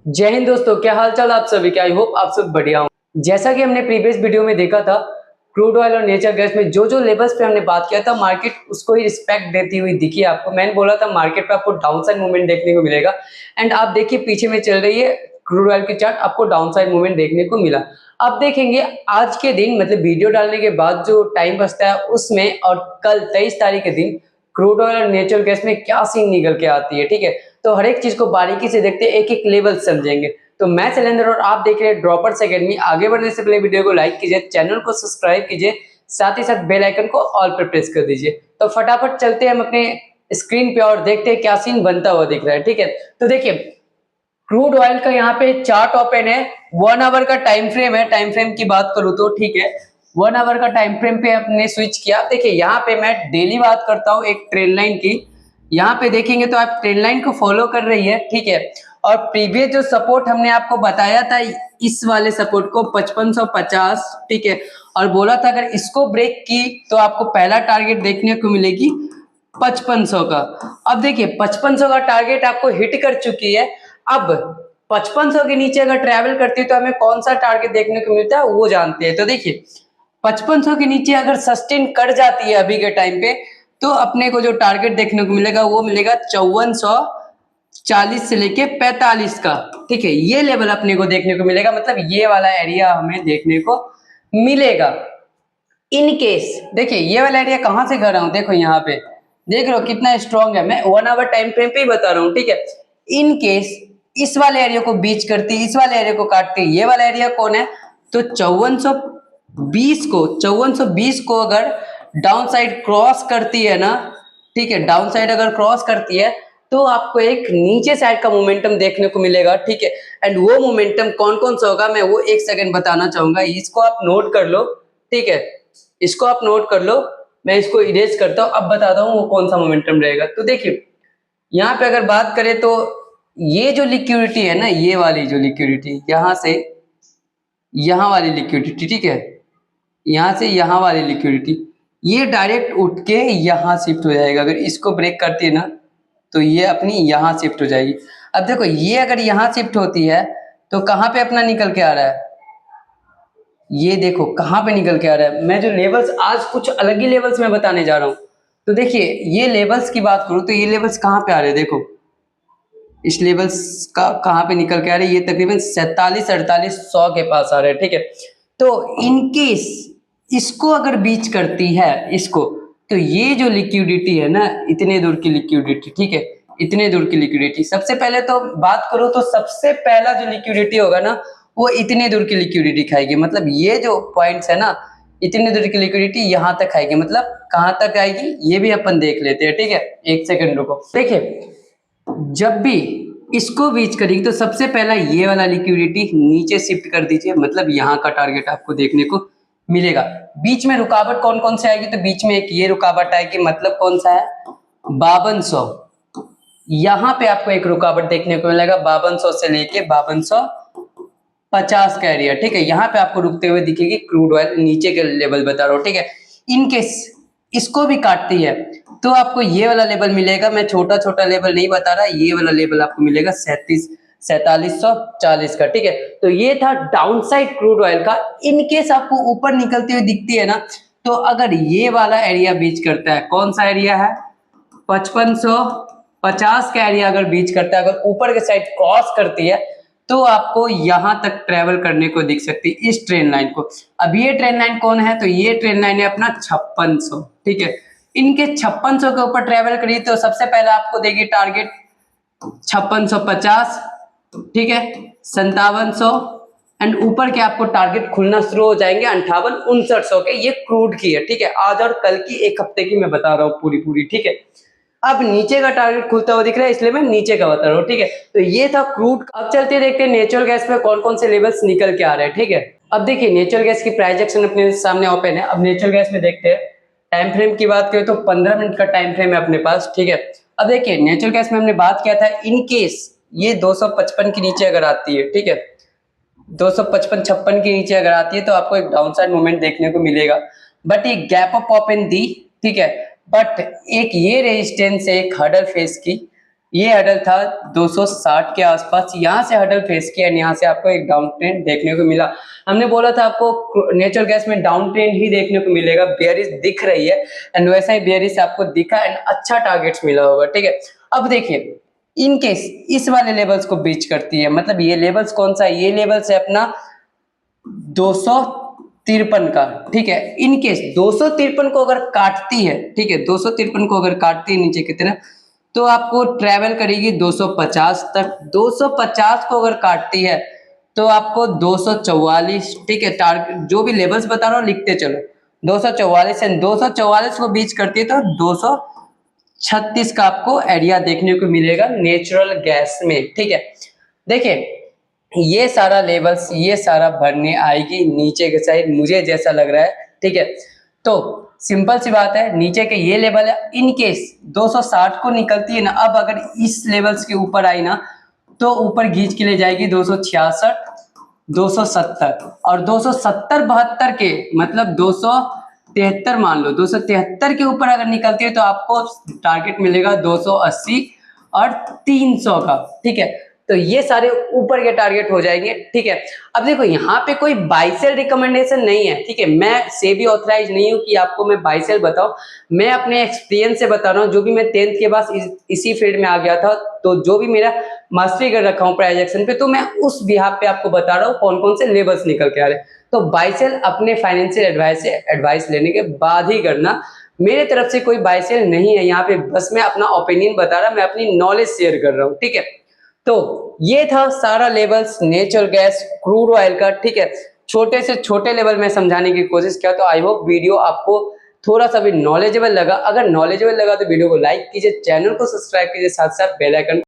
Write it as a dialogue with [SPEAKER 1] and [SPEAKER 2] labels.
[SPEAKER 1] जय हिंद दोस्तों, क्या हाल चाल आप सभी के। आई होप आप सब बढ़िया हो। जैसा कि हमने प्रीवियस वीडियो में देखा था, क्रूड ऑयल और नेचर गैस में जो जो लेवल्स पे हमने बात किया था, मार्केट उसको ही रिस्पेक्ट देती हुई दिखी आपको। मैंने बोला था मार्केट पे आपको डाउन साइड मूवमेंट देखने को मिलेगा, एंड आप देखिए पीछे में चल रही है क्रूड ऑयल की चार्ट, आपको डाउन साइड मूवमेंट देखने को मिला। अब देखेंगे आज के दिन, मतलब वीडियो डालने के बाद जो टाइम बचता है उसमें, और कल 23 तारीख के दिन क्रूड ऑयल और नेचुरल गैस में क्या सीन निकल के आती है। ठीक है, तो हर एक चीज को बारीकी से देखते हैं, एक एक लेवल समझेंगे। तो मैं शैलेंद्र और आप देख रहे हैं ड्रॉपर्स एकेडमी। आगे बढ़ने से पहले वीडियो को लाइक कीजिए, चैनल को सब्सक्राइब कीजिए, साथ ही साथ बेल आइकन को ऑल पर प्रेस कर दीजिए। तो फटाफट चलते हैं हम अपने स्क्रीन पे और देखते हैं क्या सीन बनता हुआ दिख रहा है। ठीक है, तो देखिए क्रूड ऑयल का यहाँ पे चार्ट ओपन है, 1 आवर का टाइम फ्रेम है। टाइम फ्रेम की बात करूँ तो ठीक है, 1 आवर का टाइम फ्रेम पे अपने स्विच किया। देखिए यहाँ पे मैं डेली बात करता हूँ एक ट्रेंड लाइन की। यहाँ पे देखेंगे तो आप ट्रेंड लाइन को फॉलो कर रही है। ठीक है, और प्रीवियस जो सपोर्ट हमने आपको बताया था, इस वाले सपोर्ट को 5550, ठीक है, और बोला था अगर इसको ब्रेक की तो आपको पहला टारगेट देखने को मिलेगी 5500 का। अब देखिए 5500 का टारगेट आपको हिट कर चुकी है। अब 5500 के नीचे अगर ट्रैवल करती है तो हमें कौन सा टारगेट देखने को मिलता है वो जानते हैं। तो देखिए 5500 के नीचे अगर सस्टेन कर जाती है अभी के टाइम पे, तो अपने को जो टारगेट देखने को मिलेगा वो मिलेगा 5440 से लेके 45 का। ठीक है, ये लेवल अपने को देखने को मिलेगा, मतलब ये वाला एरिया हमें देखने को मिलेगा। इन केस देखिए ये वाला एरिया कहां से कर रहा हूं, देखो यहाँ पे देख रहे हो कितना स्ट्रॉन्ग है। मैं 1 आवर टाइम फ्रेम पे ही बता रहा हूँ। ठीक है, इन केस इस वाले एरिया को बीच करती, इस वाले एरिया को काटती, ये वाला एरिया कौन है, तो 5420 को अगर डाउन साइड क्रॉस करती है ना, ठीक है, डाउन साइड अगर क्रॉस करती है तो आपको एक नीचे साइड का मोमेंटम देखने को मिलेगा। ठीक है, एंड वो मोमेंटम कौन कौन सा होगा मैं वो एक सेकंड बताना चाहूंगा, इसको आप नोट कर लो। ठीक है, इसको आप नोट कर लो, मैं इसको इरेज करता हूँ, अब बताता हूँ वो कौन सा मोमेंटम रहेगा। तो देखिए यहाँ पे अगर बात करें तो ये जो लिक्विडिटी है ना, ये वाली जो लिक्विडिटी यहाँ से यहाँ वाली लिक्विडिटी, ठीक है, यहाँ से यहाँ वाली लिक्विडिटी, ये डायरेक्ट उठ के यहाँ शिफ्ट हो जाएगा। अगर इसको ब्रेक करती है ना तो ये अपनी यहाँ शिफ्ट हो जाएगी। अब देखो ये अगर यहाँ शिफ्ट होती है तो कहाँ पे अपना निकल के आ रहा है, ये देखो कहाँ पे निकल के आ रहा है। मैं जो लेवल्स आज कुछ अलग ही लेवल्स में बताने जा रहा हूँ। तो देखिए ये लेवल्स की बात करूँ तो ये लेवल्स कहाँ पे आ रहे हैं, देखो इस लेवल्स का कहाँ पे निकल के आ रहे हैं, ये तकरीबन 47-4800 के पास आ रहे हैं। ठीक है, तो इनकेस इसको अगर बीच करती है इसको, तो ये जो लिक्विडिटी है ना, इतने दूर की लिक्विडिटी, ठीक है, इतने दूर की लिक्विडिटी, सबसे पहले तो बात करूँ तो सबसे पहला जो लिक्विडिटी होगा ना वो इतने दूर की लिक्विडिटी खाएगी। मतलब ये जो पॉइंट्स है ना, इतने दूर की लिक्विडिटी यहाँ तक आएगी। मतलब कहाँ तक आएगी ये भी अपन देख लेते हैं। ठीक है, एक सेकंड रुको। देखिए जब भी इसको बीच करेगी तो सबसे पहला ये वाला लिक्विडिटी नीचे शिफ्ट कर दीजिए, मतलब यहाँ का टारगेट आपको देखने को मिलेगा। बीच में रुकावट कौन कौन से आएगी, तो बीच में एक ये रुकावट आएगी, मतलब कौन सा है, 5200। यहाँ पे आपको एक रुकावट देखने को मिलेगा 5200 से लेके 5250 का एरिया। ठीक है, यहाँ पे आपको रुकते हुए दिखेगी क्रूड ऑयल, नीचे के लेवल बता रहा हूँ। ठीक है, इनकेस इसको भी काटती है तो आपको ये वाला लेवल मिलेगा। मैं छोटा छोटा लेवल नहीं बता रहा, ये वाला लेवल आपको मिलेगा 4740 का। ठीक है, तो ये था डाउन साइड क्रूड ऑयल का। इनकेस आपको ऊपर निकलती हुई दिखती है ना, तो अगर ये वाला एरिया बीच करता है, कौन सा एरिया है, 5550 का एरिया अगर बीच करता है, अगर ऊपर के साइड क्रॉस करती है तो आपको यहां तक ट्रेवल करने को दिख सकती है, इस ट्रेन लाइन को। अब ये ट्रेन लाइन कौन है, तो ये ट्रेन लाइन है अपना 5600। ठीक है, इनके 5600 के ऊपर ट्रेवल करिए तो सबसे पहले आपको देगी टारगेट 5650, ठीक है, 5700, एंड ऊपर के आपको टारगेट खुलना शुरू हो जाएंगे 58-5900 के। ये क्रूड की है। ठीक है, आज और कल की एक हफ्ते की मैं बता रहा हूँ पूरी। ठीक है, अब नीचे का टारगेट खुलता हुआ दिख रहा है इसलिए मैं नीचे का बता रहा हूँ। ठीक है, तो ये था क्रूड। अब चलते देखते हैं नेचुरल गैस में कौन कौन से लेवल्स निकल के आ रहे हैं। ठीक है, अब देखिए नेचुरल गैस की प्राइस एक्शन अपने सामने ओपन है। अब नेचुरल गैस में देखते हैं, टाइम फ्रेम की बात करें तो 15 मिनट का टाइम फ्रेम है अपने पास। ठीक है, अब देखिए नेचुरल गैस में हमने बात किया था, इन केस ये 255 के नीचे अगर आती है, ठीक है, 255-56 के नीचे अगर आती है तो आपको एक डाउन साइड मूवमेंट देखने को मिलेगा, बट एक गैप अप ओपन दी। ठीक है, बट एक ये रेजिस्टेंस है, एक हर्डल फेस की, ये हडल था 260 के आसपास, यहाँ से हडल फेस किया एंड यहाँ से आपको एक डाउन ट्रेंड देखने को मिला। हमने बोला था आपको नेचुरल गैस में डाउन ट्रेंड ही देखने को मिलेगा, बेयरिश दिख रही है एंड वैसा ही बेयरिश आपको दिखा एंड अच्छा टारगेट्स मिला होगा, ठीक है। अब देखिए इन केस इस वाले लेवल्स को ब्रीच करती है, मतलब ये लेवल्स कौन सा है, ये लेवल्स है अपना 253 का, ठीक है। इन केस 253 को अगर काटती है, ठीक है, 253 को अगर काटती है नीचे की तरफ, तो आपको ट्रेवल करेगी 250 तक। 250 को अगर काटती है तो आपको 244, ठीक है, टारगेट जो भी लेवल्स बता रहा हूँ लिखते चलो, 244 एंड 244 को बीच करती है तो 236 का आपको एरिया देखने को मिलेगा नेचुरल गैस में, ठीक है। देखिए ये सारा लेवल्स, ये सारा भरने आएगी नीचे के साइड, मुझे जैसा लग रहा है, ठीक है। तो सिंपल सी बात है, नीचे के ये लेवल है, इन केस 260 को निकलती है ना, अब अगर इस लेवल्स के ऊपर आई ना तो ऊपर खींच के ले जाएगी 266, 270 और 270 72 के मतलब 273 मान लो, 273 के ऊपर अगर निकलती है तो आपको टारगेट मिलेगा 280 और 300 का, ठीक है। तो ये सारे ऊपर के टारगेट हो जाएंगे, ठीक है। अब देखो यहाँ पे कोई बाय सेल रिकमेंडेशन नहीं है, ठीक है, मैं सेबी ऑथराइज नहीं हूँ कि आपको मैं बाय सेल बताऊं, मैं अपने एक्सपीरियंस से बता रहा हूँ, जो भी मैं 10th के बाद इसी फील्ड में आ गया था, तो जो भी मेरा मास्टरी कर रखा हूँ प्राइस एक्शन पे, तो मैं उस बिहाफ पे आपको बता रहा हूँ कौन कौन से लेवल्स निकल के आ रहे हैं। तो बाय सेल अपने फाइनेंशियल एडवाइस से एडवाइस लेने के बाद ही करना, मेरे तरफ से कोई बाय सेल नहीं है यहाँ पे, बस मैं अपना ओपिनियन बता रहा, मैं अपनी नॉलेज शेयर कर रहा हूँ, ठीक है। तो ये था सारा levels natural gas crude oil का, ठीक है। छोटे से छोटे लेवल में समझाने की कोशिश किया, तो आई होप वीडियो आपको थोड़ा सा भी नॉलेजेबल लगा। अगर नॉलेजेबल लगा तो वीडियो को लाइक कीजिए, चैनल को सब्सक्राइब कीजिए, साथ साथ बेल आइकन